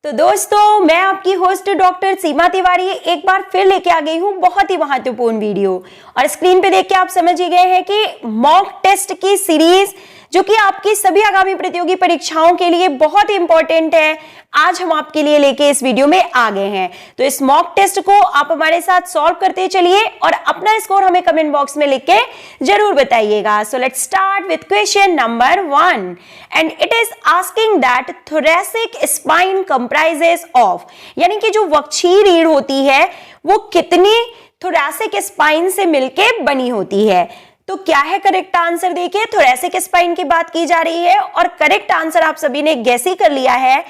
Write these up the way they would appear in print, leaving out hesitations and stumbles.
तो दोस्तों, मैं आपकी होस्ट डॉक्टर सीमा तिवारी एक बार फिर लेके आ गई हूँ बहुत ही महत्वपूर्ण वीडियो। और स्क्रीन पे देख के आप समझ ही गए हैं कि मॉक टेस्ट की सीरीज जो कि आपकी सभी आगामी प्रतियोगी परीक्षाओं के लिए बहुत ही इंपॉर्टेंट है, आज हम आपके लिए लेके इस वीडियो में आ गए हैं। तो इस मॉक टेस्ट को आप हमारे साथ सॉल्व करते चलिए और अपना स्कोर हमें कमेंट बॉक्स में लिख के जरूर बताइएगा। So let's start with question number 1 and it is asking that thoracic spine comprises of, यानी कि जो वक्षीय रीढ़ होती है वो कितनी थोरैसिक स्पाइन से मिलके बनी होती है। तो क्या है करेक्ट आंसर? देखिए, थोरैसिक स्पाइन की बात की जा रही है और करेक्ट आंसर आप सभी ने गेस ही कर लिया है,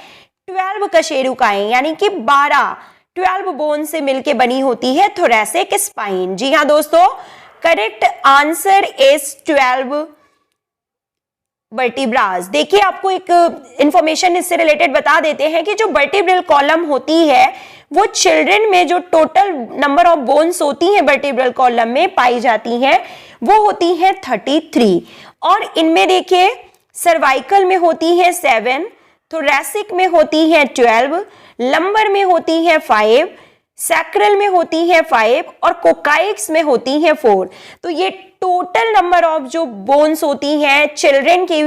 12 कशेरुकाएं, यानी कि 12 बोन से मिलके बनी होती है थोरैसिक स्पाइन। जी हाँ दोस्तों, करेक्ट आंसर इज 12 वर्टिब्रास। देखिए, आपको एक इंफॉर्मेशन इससे रिलेटेड बता देते हैं कि जो वर्टिब्रल कॉलम होती है वो चिल्ड्रन में जो टोटल नंबर ऑफ बोन्स होती हैं वर्टिब्रल कॉलम में पाई जाती हैं वो होती हैं 33। और इनमें देखिए, सर्वाइकल में होती है 7, थोरैसिक में होती है 12, लंबर में होती है 5, सैक्रल में होती है 5 और कोकाइक्स में होती है 4। तो ये टोटल नंबर ऑफ जो बोन्स होती हैं चिल्ड्रन की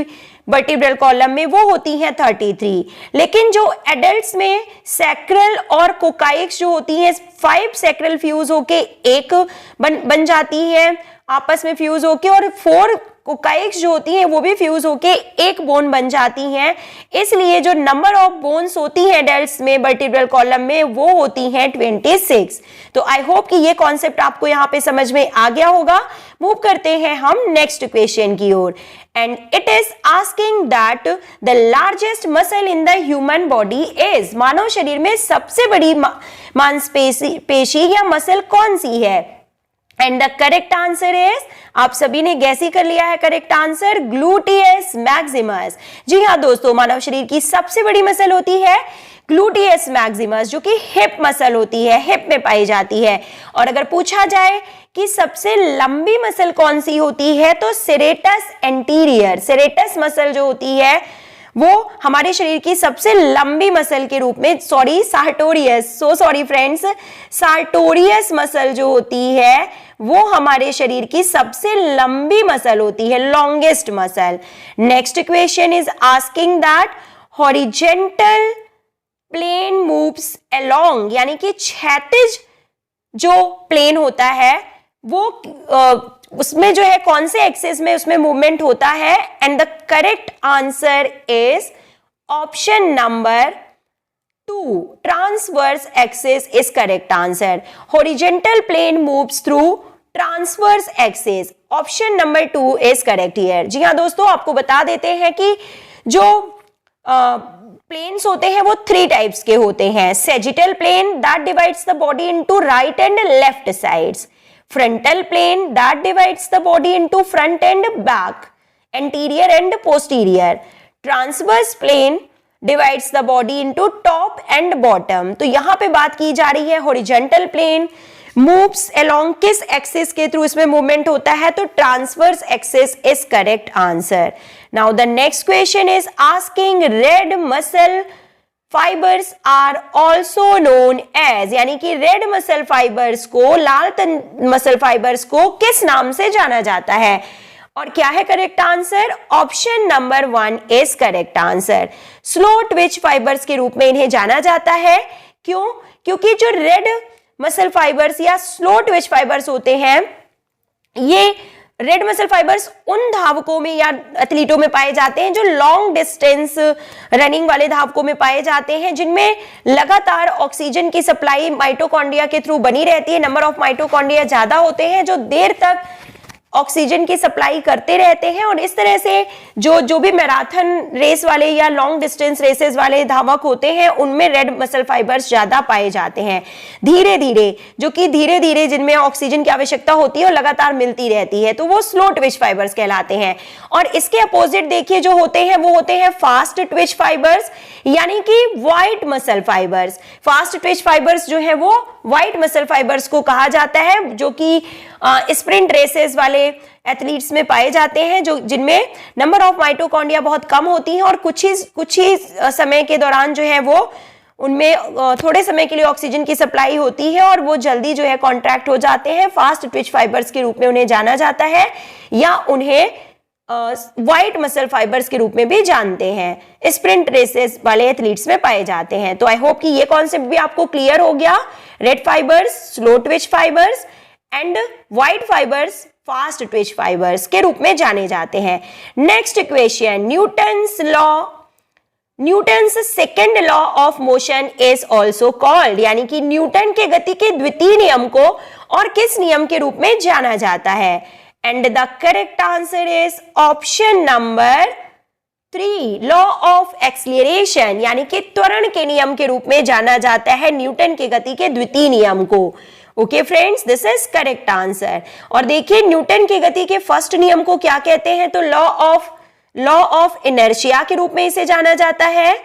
वर्टिब्रल कॉलम में वो होती हैं 33। लेकिन जो एडल्ट्स में सैक्रल और कोकाइक्स जो होती हैं 5 सैक्रल फ्यूज होके एक बन जाती है आपस में फ्यूज होके, और 4 कोकाइक्स जो होती हैं वो भी फ्यूज होके एक बोन बन जाती हैं। इसलिए जो नंबर ऑफ बोन्स होती हैं एडल्ट्स में वर्टिब्रल कॉलम में वो होती हैं 26। तो आई होप कि ये कॉन्सेप्ट आपको यहाँ पे समझ में आ गया होगा। मूव करते हैं हम नेक्स्ट क्वेश्चन की ओर and it is asking that the largest muscle in the human body is, मानव शरीर में सबसे बड़ी मांसपेशी या मसल कौन सी है? And the correct answer is, आप सभी ने गैस ही कर लिया है करेक्ट आंसर, ग्लूटियस मैक्सिमस। जी हाँ दोस्तों, मानव शरीर की सबसे बड़ी मसल होती है ग्लूटियस मैक्सिमस, जो कि हिप मसल होती है, हिप में पाई जाती है। और अगर पूछा जाए कि सबसे लंबी मसल कौन सी होती है तो सेरेटस एंटीरियर, सेरेटस मसल जो होती है वो हमारे शरीर की सबसे लंबी मसल के रूप में, sartorius, so sorry friends, sartorius muscle जो होती है वो हमारे शरीर की सबसे लंबी मसल होती है, longest muscle. Next question is asking that horizontal plane moves along, यानी कि क्षैतिज जो प्लेन होता है वो उसमें जो है कौन से एक्सिस में उसमें मूवमेंट होता है? And the correct answer is option number 2, transverse axis is correct answer. Horizontal plane moves through transverse axis, option number 2 is correct here. जी हाँ दोस्तों, आपको बता देते हैं कि जो प्लेन्स होते हैं वो 3 टाइप्स के होते हैं। Sagittal plane that divides the body into right and left sides, frontal plane that divides the body into front and back, anterior and posterior, transverse plane divides the body into top and bottom। तो यहाँ पे बात की जा रही है horizontal plane moves along किस axis के थ्रू इसमें मूवमेंट होता है तो transverse axis is correct answer. Now the next question is asking red muscle fibres are also known as, यानी कि रेड मसल फाइबर्स को, लाल मसल फाइबर्स को किस नाम से जाना जाता है? और क्या है correct answer? Option number 1 is correct answer. Slow Twitch fibres के रूप में इन्हें जाना जाता है। क्यों? क्योंकि जो रेड मसल फाइबर्स या स्लो ट्विच फाइबर्स होते हैं, ये रेड मसल फाइबर्स उन धावकों में या एथलीटों में पाए जाते हैं जो लॉन्ग डिस्टेंस रनिंग वाले धावकों में पाए जाते हैं, जिनमें लगातार ऑक्सीजन की सप्लाई माइटोकॉन्ड्रिया के थ्रू बनी रहती है। नंबर ऑफ माइटोकॉन्ड्रिया ज्यादा होते हैं जो देर तक ऑक्सीजन की सप्लाई करते रहते हैं। और इस तरह से जो भी मैराथन रेस वाले या लॉन्ग डिस्टेंस रेसेस वाले धावक होते हैं उनमें रेड मसल फाइबर्स ज्यादा पाए जाते हैं। धीरे धीरे जिनमें ऑक्सीजन की आवश्यकता होती है और लगातार मिलती रहती है, तो वो स्लो ट्विच फाइबर्स कहलाते हैं। और इसके अपोजिट देखिए जो होते हैं वो होते हैं फास्ट ट्विच फाइबर्स, यानी कि white muscle fibres. Fast Twitch fibres जो है वो व्हाइट मसल फाइबर्स को कहा जाता है, जो कि स्प्रिंट रेसेस वाले एथलीट्स में पाए जाते हैं, जो जिनमें नंबर ऑफ माइटोकॉन्ड्रिया बहुत कम होती हैं और कुछ ही समय के दौरान जो है वो उनमें थोड़े समय के लिए ऑक्सीजन की सप्लाई होती है और वो जल्दी जो है कॉन्ट्रैक्ट हो जाते हैं, फास्ट ट्विच फाइबर्स के रूप में उन्हें जाना जाता है, या उन्हें वाइट मसल फाइबर्स के रूप में भी जानते हैं। स्प्रिंट रेसेस वाले एथलीट्स में पाए जाते हैं। तो आई होप कि ये कॉन्सेप्ट भी आपको क्लियर हो गया। Red fibres slow Twitch fibres and white fibres fast Twitch fibres के रूप में जाने जाते हैं। Next equation, Newton's second law of motion is also called, यानी कि न्यूटन के गति के द्वितीय नियम को और किस नियम के रूप में जाना जाता है? And the correct answer is option number 3, law of acceleration, यानी कि त्वरण के नियम के रूप में जाना जाता है न्यूटन के गति के द्वितीय नियम को। Okay friends, this is correct answer. और देखिए न्यूटन की गति के फर्स्ट नियम को क्या कहते हैं? तो लॉ ऑफ इनर्शिया के रूप में इसे जाना जाता है।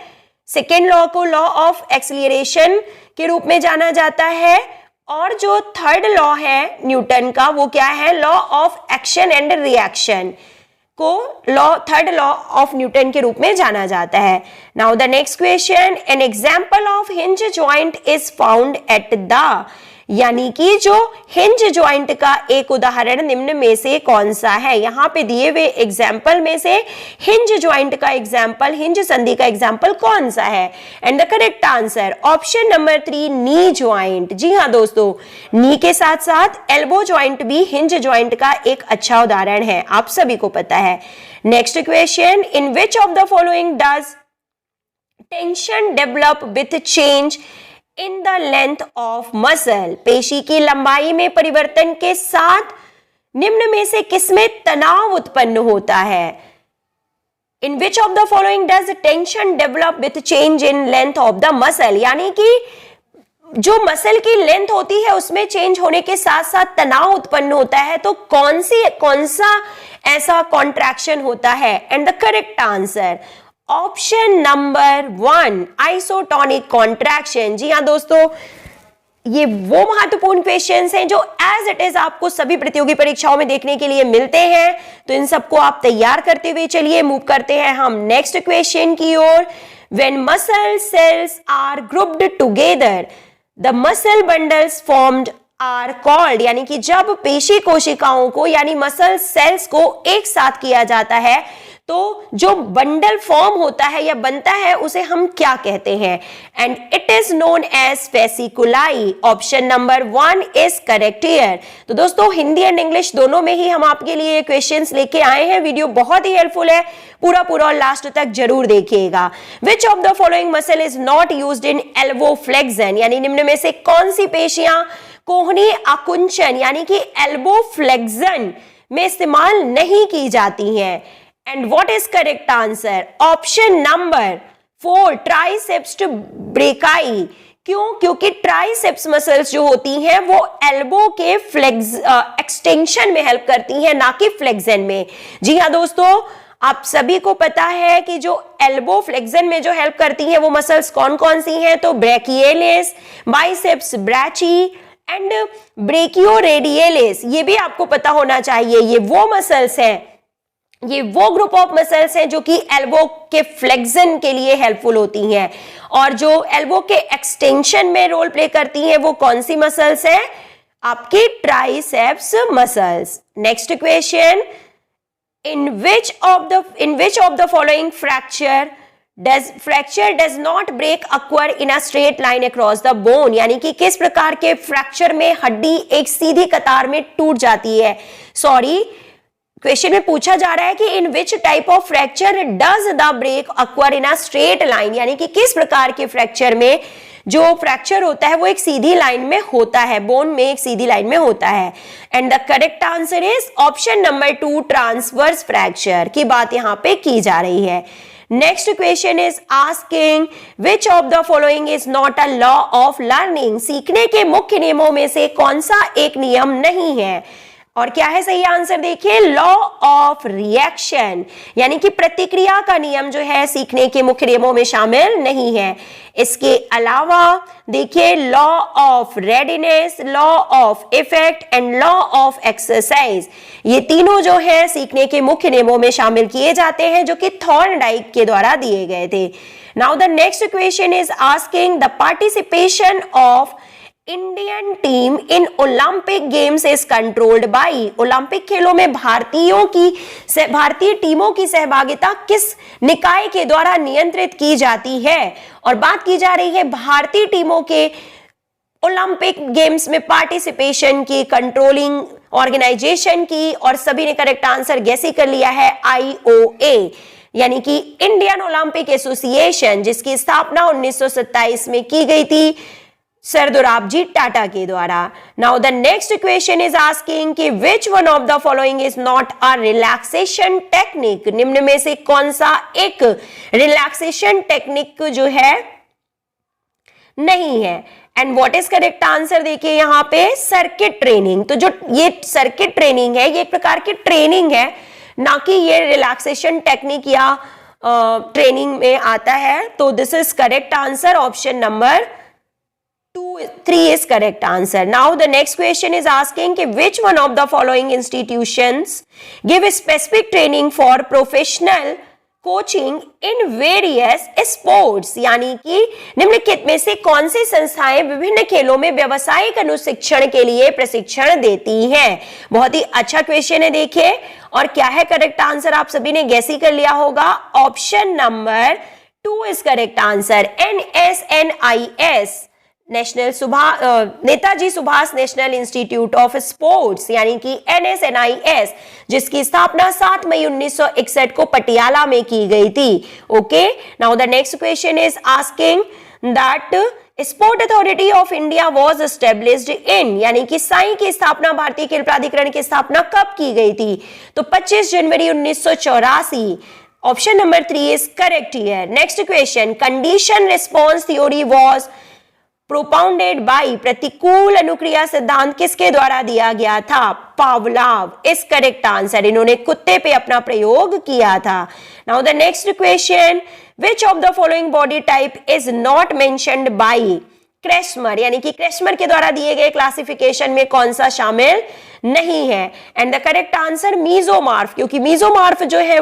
सेकेंड लॉ को लॉ ऑफ एक्सीलरेशन के रूप में जाना जाता है, और जो थर्ड लॉ है न्यूटन का वो क्या है? Law of action and reaction को थर्ड लॉ ऑफ न्यूटन के रूप में जाना जाता है। Now the next question, an example of hinge joint is found at the, यानी कि जो हिंज जॉइंट का एक उदाहरण निम्न में से कौन सा है? यहाँ पे दिए हुए एग्जाम्पल में से हिंज जॉइंट का एग्जाम्पल, हिंज संधि का एग्जाम्पल कौन सा है? And the correct answer option number 3, knee joint. जी हाँ दोस्तों, नी के साथ साथ एल्बो जॉइंट भी हिंज जॉइंट का एक अच्छा उदाहरण है, आप सभी को पता है। Next question, in which of the following does tension develop with change in the length of muscle, पेशी की लंबाई में परिवर्तन के साथ निम्न में से किसमें तनाव उत्पन्न होता है? In which of the following does tension develop with change in length of the muscle, यानी कि जो मसल की लेंथ होती है उसमें चेंज होने के साथ साथ तनाव उत्पन्न होता है, तो कौन सा ऐसा कॉन्ट्रैक्शन होता है? And the correct answer option number 1, isotonic contraction. जी हाँ दोस्तों, ये वो महत्वपूर्ण क्वेश्चंस हैं जो एज इट इज आपको सभी प्रतियोगी परीक्षाओं में देखने के लिए मिलते हैं। तो इन सबको आप तैयार करते हुए चलिए मूव करते हैं हम नेक्स्ट क्वेश्चन की ओर। When muscle cells are grouped together the muscle bundles formed are called, यानी कि जब पेशी कोशिकाओं को यानी मसल सेल्स को एक साथ किया जाता है तो जो बंडल फॉर्म होता है या बनता है उसे हम क्या कहते हैं? And it is known as fasciculi. Option number 1 is correct here. तो दोस्तों हिंदी एंड इंग्लिश दोनों में ही हम आपके लिए क्वेश्चंस लेके आए हैं। वीडियो बहुत ही हेल्पफुल है, पूरा और लास्ट तक जरूर देखिएगा। विच of the following muscle is not used in elbow flexion, यानी निम्न में से कौन सी पेशियां कोहनी आकुंचन यानी कि एल्बो फ्लेक्शन में इस्तेमाल नहीं की जाती हैं? And what is correct answer? Option number 4, triceps brachii. क्यों? क्योंकि ट्राइसेप्स मसल्स जो होती हैं वो एल्बो के एक्सटेंशन में हेल्प करती हैं, ना कि फ्लेक्शन में। जी हाँ दोस्तों, आप सभी को पता है कि जो एल्बो फ्लेक्शन में जो हेल्प करती हैं वो मसल्स कौन कौन सी हैं? तो ब्रेकियलिस, बाइसेप्स ब्रैची एंड ब्रेकियोरेडियलिस, ये भी आपको पता होना चाहिए। ये वो मसल्स हैं, ये वो ग्रुप ऑफ मसल्स हैं जो कि एल्बो के फ्लेक्शन के लिए हेल्पफुल होती हैं। और जो एल्बो के एक्सटेंशन में रोल प्ले करती हैं वो कौन सी मसल्स हैं? आपकी triceps muscles. Next question, in which of the following fracture does not break occur in a straight line across the bone, यानी कि किस प्रकार के फ्रैक्चर में हड्डी एक सीधी कतार में टूट जाती है? क्वेश्चन में पूछा जा रहा है कि in which type of fracture does the break occur in a straight line, यानी कि किस प्रकार के फ्रैक्चर में जो फ्रैक्चर होता है वो एक सीधी लाइन में होता है, बोन में एक सीधी लाइन में होता है। And the correct answer is option number 2, transverse fracture की बात यहां पे की जा रही है। Next question is asking which of the following is not a law of learning, सीखने के मुख्य नियमों में से कौन सा एक नियम नहीं है? और क्या है सही आंसर? देखिए, लॉ ऑफ रिएक्शन, यानी कि प्रतिक्रिया का नियम जो है सीखने के मुख्य नियमों में शामिल नहीं है। इसके अलावा देखिए, law of readiness, law of effect and law of exercise, ये तीनों जो है सीखने के मुख्य नियमों में शामिल किए जाते हैं जो कि थॉर्नडाइक के द्वारा दिए गए थे। Now the next question is asking the participation of Indian team in Olympic games is controlled by. Olympic खेलों में भारतीय टीमों की सहभागिता किस निकाय के द्वारा नियंत्रित की जाती है? और बात की जा रही है भारतीय टीमों के ओलंपिक गेम्स में पार्टिसिपेशन की, कंट्रोलिंग ऑर्गेनाइजेशन की, और सभी ने करेक्ट आंसर गैस कर लिया है IOA, यानी कि इंडियन ओलंपिक एसोसिएशन, जिसकी स्थापना 1927 में की गई थी सर दोराबजी टाटा के द्वारा। Now the next question is asking कि which one of the following is not a relaxation technique. निम्न में से कौन सा एक रिलैक्सेशन टेक्निक जो है नहीं है? And what is correct answer देखिए यहां पे सर्किट ट्रेनिंग। तो जो ये सर्किट ट्रेनिंग है ये एक प्रकार की ट्रेनिंग है, ना कि ये रिलैक्सेशन टेक्निक या ट्रेनिंग में आता है। तो this is correct answer, option number 3 is correct answer. Now the next question is asking कि which one of the following institutions give specific training for professional coaching in various sports, यानी कि निम्नलिखित में से कौन सी संस्थाएं विभिन्न खेलों में व्यावसायिक अनुशिक्षण के लिए प्रशिक्षण देती हैं? बहुत ही अच्छा क्वेश्चन है देखिए, और क्या है करेक्ट आंसर आप सभी ने गैस ही कर लिया होगा, option number 2 is correct answer. NSNIS, Netaji Subhash national institute of sports, यानी कि NSNIS, जिसकी स्थापना 7 मई 1961 को पटियाला में की गई थी। Okay, now the next question is asking that sport authority of India was established इन, यानी कि साई की स्थापना, भारतीय खेल प्राधिकरण की स्थापना कब की गई थी? तो 25 जनवरी 1984। Option number 3 is correct here. Next question, condition response theory was propounded by, प्रतिकूल अनुक्रिया सिद्धांत किसके द्वारा दिया गया था? पावलाव इज करेक्ट आंसर, इन्होंने कुत्ते पे अपना प्रयोग किया था। Now the next question, which of the following body type is not mentioned by Kretschmer, यानी कि क्रेस्मर के द्वारा दिए गए क्लासिफिकेशन में कौन सा शामिल नहीं है? एंड द करेक्ट आंसर मीजोमार्फ, क्योंकि मीजोमार्फ जो है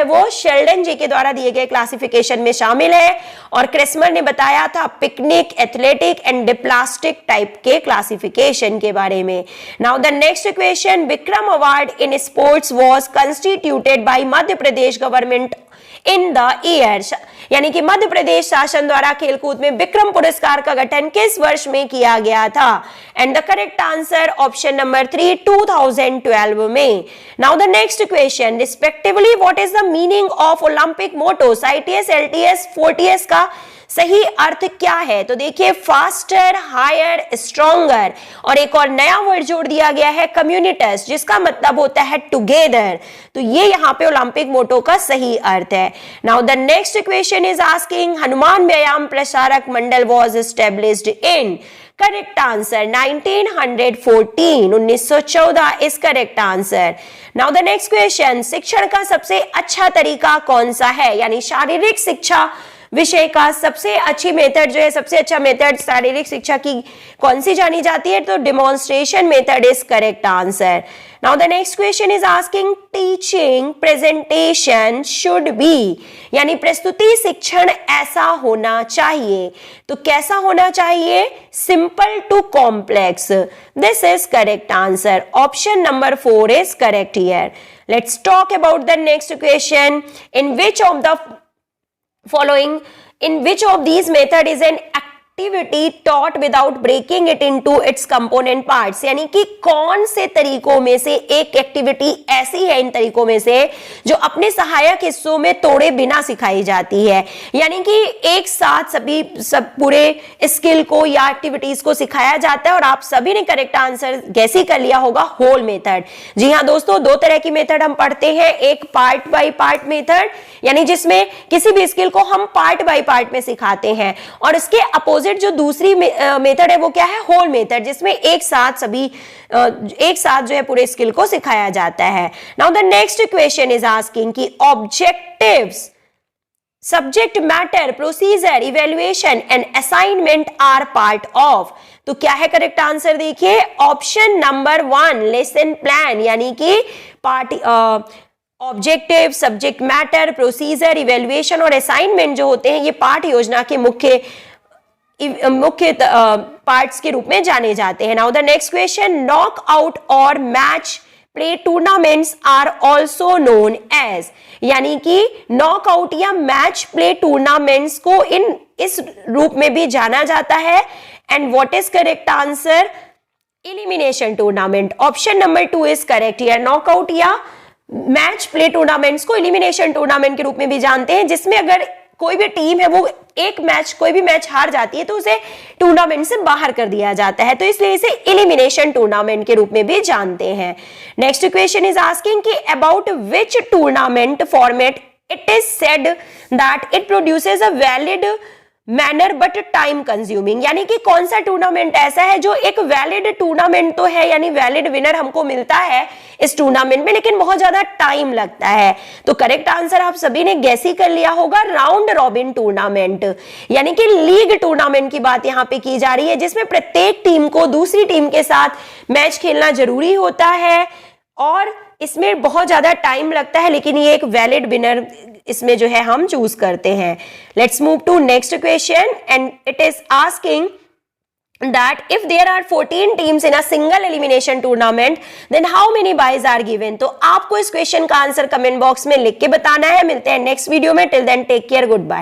वो शेल्डन जी के द्वारा दिए गए क्लासिफिकेशन में शामिल है, और क्रेस्मर ने बताया था pyknic, athletic and dysplastic type के क्लासिफिकेशन के बारे में। Now the next question, Vikram award in sports was constituted by Madhya Pradesh government in the year, यानी कि मध्य प्रदेश शासन द्वारा खेलकूद में विक्रम पुरस्कार का गठन किस वर्ष में किया गया था? And the correct answer option number 3, 2012 में। Now the next question, respectively what is the meaning of Olympic mottos ITS, LTS, 4TS का सही अर्थ क्या है? तो देखिए, फास्टर, हायर, स्ट्रॉन्गर, और एक और नया वर्ड जोड़ दिया गया है कम्युनिटस, जिसका मतलब होता है टुगेदर। तो ये यहाँ पे ओलंपिक मोटो का सही अर्थ है। Now the next question is asking Hanuman Vyayam Prasarak Mandal was established in, correct answer 1914, 1914 is correct answer. Now the next question, शिक्षण का सबसे अच्छा तरीका कौन सा है, यानी शारीरिक शिक्षा विषय का सबसे अच्छी मेथड जो है, सबसे अच्छा मेथड शारीरिक शिक्षा की कौन सी जानी जाती है? तो demonstration method is correct answer. Now the next question is asking teaching presentation should be, यानी प्रस्तुति शिक्षण ऐसा होना चाहिए। तो कैसा होना चाहिए? Simple to complex, this is correct answer, option number 4 is correct here. Let's talk about the next question, in which of these method is an activity taught without breaking it into its component parts, यानी कि कौन से तरीकों में से एक activity ऐसी है इन तरीकों में से जो अपने सहायक हिस्सों में तोड़े बिना सिखाई जाती है, यानी कि एक साथ सब पूरे स्किल को या एक्टिविटीज को सिखाया जाता है। और आप सभी ने करेक्ट आंसर गैस ही कर लिया होगा, होल मेथड। जी हाँ दोस्तों, दो तरह की मेथड हम पढ़ते हैं, एक पार्ट बाय पार्ट मेथड, यानी जिसमें किसी भी स्किल को हम पार्ट बाय पार्ट में सिखाते हैं, और इसके अपोजिट जो दूसरी मेथड है वो क्या है? होल मेथड, जिसमें एक साथ जो है पूरे स्किल को सिखाया जाता है। Now the next question is asking कि objectives, subject matter, procedure, evaluation and assignment are part of. तो क्या है करेक्ट आंसर? देखिए, ऑप्शन नंबर 1 लेसन प्लान, यानी कि objective, subject matter, procedure, evaluation और असाइनमेंट जो होते हैं ये पाठ योजना के मुख्य पार्ट्स के रूप में जाने जाते हैं। Now the next question, knock out और match play tournaments are also known as, यानी कि नॉकआउट या मैच प्ले टूर्नामेंट्स को इस रूप में भी जाना जाता है। And what is correct answer? Elimination tournament. Option number 2 is correct. या नॉकआउट या मैच प्ले टूर्नामेंट्स को एलिमिनेशन टूर्नामेंट के रूप में भी जानते हैं, जिसमें अगर कोई भी टीम है वो कोई भी मैच हार जाती है तो उसे टूर्नामेंट से बाहर कर दिया जाता है, तो इसलिए इसे एलिमिनेशन टूर्नामेंट के रूप में भी जानते हैं। नेक्स्ट क्वेश्चन इज आस्किंग कि about which tournament format it is said that it produces a valid manner but time consuming, यानी कि कौन सा टूर्नामेंट ऐसा है जो एक वैलिड टूर्नामेंट तो है, यानी वैलिड विनर हमको मिलता है इस टूर्नामेंट में, लेकिन बहुत ज्यादा टाइम लगता है। तो करेक्ट आंसर आप सभी ने गैस ही कर लिया होगा, राउंड रॉबिन टूर्नामेंट, यानी कि लीग टूर्नामेंट की बात यहां पे की जा रही है, जिसमें प्रत्येक टीम को दूसरी टीम के साथ मैच खेलना जरूरी होता है और इसमें बहुत ज्यादा टाइम लगता है, लेकिन ये एक वैलिड विनर इसमें जो है हम चूज करते हैं। Let's move to next question and it is asking that if there are 14 teams in a single elimination tournament then how many byes are given। तो आपको इस क्वेश्चन का आंसर कमेंट बॉक्स में लिख के बताना है। मिलते हैं नेक्स्ट वीडियो में। Till then take care, good bye.